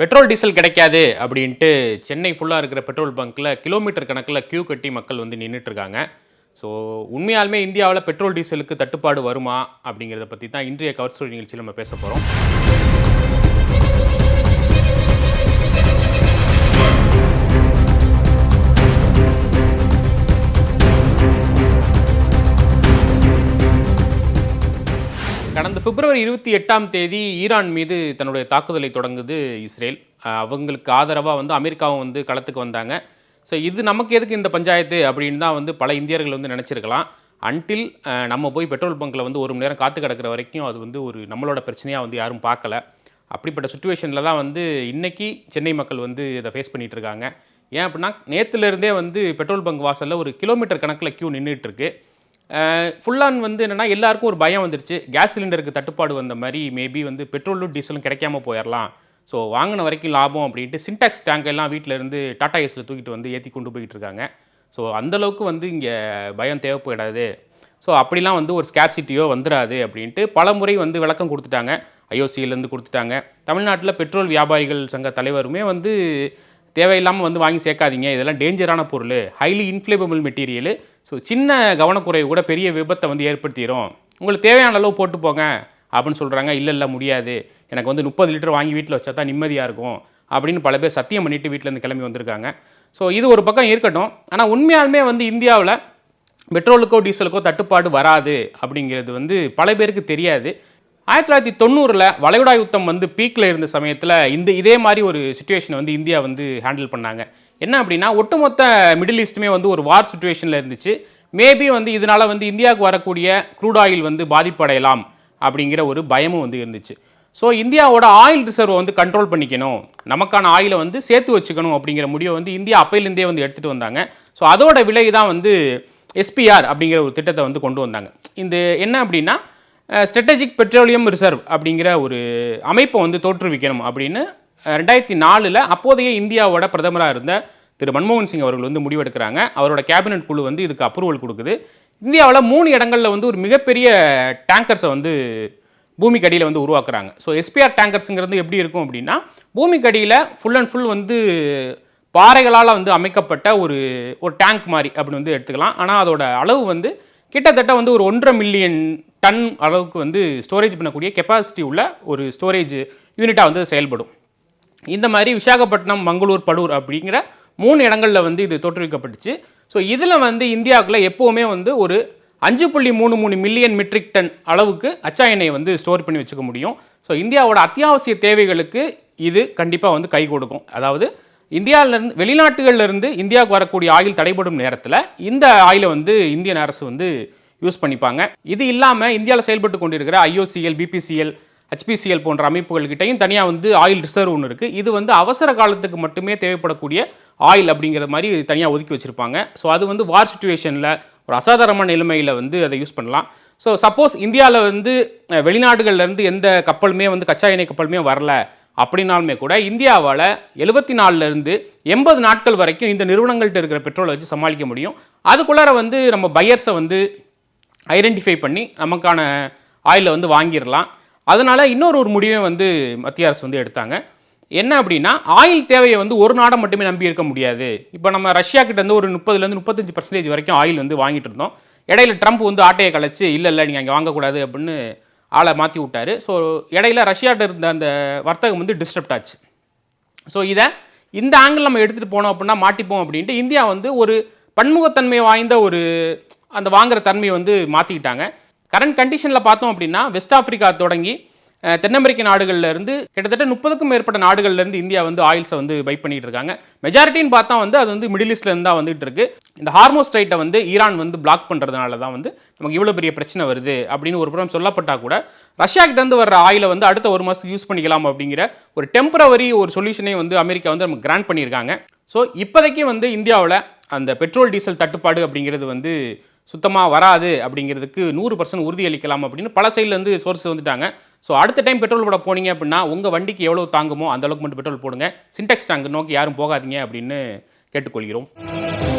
Petrol diesel கிடைக்காது அப்படின்ட்டு சென்னை ஃபுல்லாக இருக்கிற பெட்ரோல் பங்க்கில் கிலோமீட்டர் கணக்கில் கியூ கட்டி மக்கள் வந்து நின்றுட்டுருக்காங்க. ஸோ உண்மையாலுமே இந்தியாவில் பெட்ரோல் டீசலுக்கு தட்டுப்பாடு வருமா அப்படிங்கிறத பற்றி தான் இன்றைய கவர் ஸ்டோரி நிகழ்ச்சியில் நம்ம பேச போகிறோம். கடந்த பிப்ரவரி 28 ஈரான் மீது தன்னுடைய தாக்குதலை தொடங்குது இஸ்ரேல். அவங்களுக்கு ஆதரவாக வந்து அமெரிக்காவும் வந்து களத்துக்கு வந்தாங்க. ஸோ இது நமக்கு எதுக்கு இந்த பஞ்சாயத்து அப்படின்னு தான் வந்து பல இந்தியர்கள் வந்து நினச்சிருக்கலாம். அன்டில் நம்ம போய் பெட்ரோல் பங்க்கில் வந்து 1 மணி நேரம் காத்து கிடக்கிற வரைக்கும் அது வந்து ஒரு நம்மளோட பிரச்சனையாக வந்து யாரும் பார்க்கல. அப்படிப்பட்ட சுச்சுவேஷனில் தான் வந்து இன்றைக்கி சென்னை மக்கள் வந்து இதை ஃபேஸ் பண்ணிகிட்டு இருக்காங்க. ஏன் அப்படின்னா நேற்றுலேருந்தே வந்து பெட்ரோல் பங்க் வாசலில் ஒரு கிலோமீட்டர் கணக்கில் க்யூ நின்றுட்டுருக்கு. ஃபுல்லான் வந்து என்னென்னா எல்லாருக்கும் ஒரு பயம் வந்துருச்சு. கேஸ் சிலிண்டருக்கு தட்டுப்பாடு வந்த மாதிரி மேபி வந்து பெட்ரோலும் டீசலும் கிடைக்காம போயிடலாம். ஸோ வாங்கின வரைக்கும் லாபம் அப்படின்ட்டு சின்டாக்ஸ் டேங்க் எல்லாம் வீட்டில் இருந்து டாடா ஏஸில் தூக்கிட்டு வந்து ஏற்றி கொண்டு போயிட்டு இருக்காங்க. ஸோ அந்தளவுக்கு வந்து இங்கே பயம் தேவைப்படாது. ஸோ அப்படிலாம் வந்து ஒரு ஸ்கேர்சிட்டியோ வந்துடாது அப்படின்ட்டு பல முறை வந்து விளக்கம் கொடுத்துட்டாங்க. ஐஓசியிலேருந்து கொடுத்துட்டாங்க. தமிழ்நாட்டில் பெட்ரோல் வியாபாரிகள் சங்க தலைவருமே வந்து தேவையில்லாமல் வந்து வாங்கி சேர்க்காதீங்க, இதெல்லாம் டேஞ்சரான பொருள், ஹைலி இன்ஃப்ளேமபிள் மெட்டீரியல், ஸோ சின்ன கவனக்குறைவு கூட பெரிய விபத்தை வந்து ஏற்படுத்திடும், உங்களுக்கு தேவையான அளவு போட்டு போங்க அப்படின்னு சொல்கிறாங்க. இல்லை முடியாது, எனக்கு வந்து 30 லிட்டர் வாங்கி வீட்டில் வச்சா தான் நிம்மதியாக இருக்கும் அப்படின்னு பல பேர் சத்தியம் பண்ணிவிட்டு வீட்டிலேருந்து கிளம்பி வந்திருக்காங்க. ஸோ இது ஒரு பக்கம் இருக்கட்டும். ஆனால் உண்மையாலுமே வந்து இந்தியாவில் பெட்ரோலுக்கோ டீசலுக்கோ தட்டுப்பாடு வராது அப்படிங்கிறது வந்து பல பேருக்கு தெரியாது. 1990 வளைகுடா யுத்தம் வந்து பீக்கில் இருந்த சமயத்தில் இதே மாதிரி ஒரு சுச்சுவேஷனை வந்து இந்தியா வந்து ஹேண்டில் பண்ணாங்க. என்ன அப்படின்னா ஒட்டுமொத்த மிடில் ஈஸ்ட்டுமே வந்து ஒரு வார் சுச்சுவேஷனில் இருந்துச்சு. மேபி வந்து இதனால் வந்து இந்தியாவுக்கு வரக்கூடிய க்ரூட் ஆயில் வந்து பாதிப்படையலாம் அப்படிங்கிற ஒரு பயமும் வந்து இருந்துச்சு. ஸோ இந்தியாவோட ஆயில் ரிசர்வை வந்து கண்ட்ரோல் பண்ணிக்கணும், நமக்கான ஆயிலை வந்து சேர்த்து வச்சுக்கணும் அப்படிங்கிற முடிவை வந்து இந்தியா அப்பையிலேருந்தே வந்து எடுத்துகிட்டு வந்தாங்க. ஸோ அதோட விலை தான் வந்து எஸ்பிஆர் அப்படிங்கிற ஒரு திட்டத்தை வந்து கொண்டு வந்தாங்க. இந்த என்ன அப்படின்னா ஸ்ட்ராட்டஜிக் பெட்ரோலியம் ரிசர்வ் அப்படிங்கிற ஒரு அமைப்பை வந்து தோற்றுவிக்கணும் அப்படின்னு 2004 அப்போதைய இந்தியாவோட பிரதமராக இருந்த திரு மன்மோகன் சிங் அவர்கள் வந்து முடிவெடுக்கிறாங்க. அவரோட கேபினட் குழு வந்து இதுக்கு அப்ரூவல் கொடுக்குது. இந்தியாவில் 3 இடங்களில் வந்து ஒரு மிகப்பெரிய டேங்கர்ஸை வந்து பூமிக்கு அடியில் வந்து உருவாக்குறாங்க. ஸோ எஸ்பிஆர் டேங்கர்ஸுங்கிறது எப்படி இருக்கும் அப்படின்னா பூமிக்கு அடியில் ஃபுல் அண்ட் ஃபுல் வந்து பாறைகளால் வந்து அமைக்கப்பட்ட ஒரு டேங்க் மாதிரி அப்படின்னு வந்து எடுத்துக்கலாம். ஆனால் அதோட அளவு வந்து கிட்டத்தட்ட வந்து ஒரு 1.5 மில்லியன் டன் அளவுக்கு வந்து ஸ்டோரேஜ் பண்ணக்கூடிய கெப்பாசிட்டி உள்ள ஒரு ஸ்டோரேஜ் யூனிட்டாக வந்து செயல்படும். இந்த மாதிரி விசாகப்பட்டினம், மங்களூர், படூர் அப்படிங்கிற 3 இடங்களில் வந்து இது தோற்றுவிக்கப்பட்டுச்சு. ஸோ இதில் வந்து இந்தியாவுக்குள்ள எப்போவுமே வந்து ஒரு 5.33 மில்லியன் மெட்ரிக் டன் அளவுக்கு அச்சா எண்ணெயை வந்து ஸ்டோர் பண்ணி வச்சுக்க முடியும். ஸோ இந்தியாவோட அத்தியாவசிய தேவைகளுக்கு இது கண்டிப்பாக வந்து கை கொடுக்கும். அதாவது இந்தியாவிலேருந்து வெளிநாட்டுகளிலிருந்து இந்தியாவுக்கு வரக்கூடிய ஆயில் தடைபடும் நேரத்தில் இந்த ஆயிலை வந்து இந்தியன் அரசு வந்து யூஸ் பண்ணிப்பாங்க. இது இல்லாமல் இந்தியாவில் செயல்பட்டு கொண்டிருக்கிற ஐஓசிஎல், பிபிசிஎல், ஹெச்பிசிஎல் போன்ற அமைப்புகள்கிட்டையும் தனியாக வந்து ஆயில் ரிசர்வ் ஒன்று இருக்குது. இது வந்து அவசர காலத்துக்கு மட்டுமே தேவைப்படக்கூடிய ஆயில் அப்படிங்கிற மாதிரி தனியாக ஒதுக்கி வச்சுருப்பாங்க. ஸோ அது வந்து வார் சுச்சுவேஷனில் ஒரு அசாதாரணமான நிலைமையில் வந்து அதை யூஸ் பண்ணலாம். ஸோ சப்போஸ் இந்தியாவில் வந்து வெளிநாடுகள்லேருந்து எந்த கப்பலுமே வந்து கச்சா எண்ணெய் கப்பலுமே வரல அப்படின்னாலுமே கூட இந்தியாவால் 74 80 நாட்கள் வரைக்கும் இந்த நிறுவனங்கள்கிட்ட இருக்கிற பெட்ரோலை வச்சு சமாளிக்க முடியும். அதுக்குள்ளார வந்து நம்ம பையர்ஸை வந்து ஐடென்டிஃபை பண்ணி நமக்கான ஆயிலை வந்து வாங்கிடலாம். அதனால் இன்னொரு முடிவை வந்து மத்திய அரசு வந்து எடுத்தாங்க. என்ன அப்படின்னா ஆயில் தேவையை வந்து ஒரு நாடை மட்டுமே நம்பி இருக்க முடியாது. இப்போ நம்ம ரஷ்யா கிட்ட வந்து ஒரு 30-35% வரைக்கும் ஆயில் வந்து வாங்கிட்டு இருந்தோம். இடையில ட்ரம்ப் வந்து ஆட்டையை கலைச்சு இல்லை நீங்கள் அங்கே வாங்கக்கூடாது அப்படின்னு ஆளை மாற்றி விட்டார். ஸோ இடையில ரஷ்யாட்ட இருந்த அந்த வர்த்தகம் வந்து டிஸ்டர்ப்ட் ஆச்சு. ஸோ இந்த ஆங்கிள் நம்ம எடுத்துகிட்டு போனோம் அப்படின்னா மாட்டிப்போம் அப்படின்ட்டு இந்தியா வந்து ஒரு பன்முகத்தன்மை வாய்ந்த ஒரு அந்த வாங்குகிற தன்மையை வந்து மாற்றிக்கிட்டாங்க. கரண்ட் கண்டிஷனில் பார்த்தோம் அப்படின்னா வெஸ்ட் ஆஃப்ரிக்கா தொடங்கி தென் அமெரிக்க நாடுகள்லேருந்து கிட்டத்தட்ட 30க்கும் மேற்பட்ட நாடுகள்லேருந்து இந்தியா வந்து ஆயில்ஸை வந்து பை பண்ணிகிட்டு இருக்காங்க. மெஜாரிட்டின்னு பார்த்தா வந்து அது வந்து மிடில் ஈஸ்ட்லேருந்து தான் வந்துட்டு இருக்கு. இந்த ஹார்மோஸ் ஸ்ட்ரைட்டை வந்து ஈரான் வந்து பிளாக் பண்ணுறதுனால தான் வந்து நமக்கு இவ்வளோ பெரிய பிரச்சனை வருது அப்படின்னு ஒரு புறம் சொல்லப்பட்டால் கூட ரஷ்யா கிட்டேருந்து வர்ற ஆயிலை வந்து அடுத்த 1 மாதத்துக்கு யூஸ் பண்ணிக்கலாம் அப்படிங்கிற ஒரு டெம்பரவரி ஒரு சொல்யூஷனை வந்து அமெரிக்கா வந்து நமக்கு கிராண்ட் பண்ணியிருக்காங்க. ஸோ இப்போதைக்கு வந்து இந்தியாவில் அந்த பெட்ரோல் டீசல் தட்டுப்பாடு அப்படிங்கிறது வந்து சுத்தமாக வராது அப்படிங்கிறதுக்கு 100% உறுதியளிக்கலாம் அப்படின்னு பல சைட்லேருந்து சோர்ஸ் வந்துட்டாங்க. ஸோ அடுத்த டைம் பெட்ரோல் போட போனீங்க அப்படின்னா உங்கள் வண்டிக்கு எவ்வளோ தாங்குமோ அந்த அளவுக்கு மட்டும் பெட்ரோல் போடுங்க. சின்டெக்ஸ் டேங்க் நோக்கி யாரும் போகாதீங்க அப்படின்னு கேட்டுக்கொள்கிறோம்.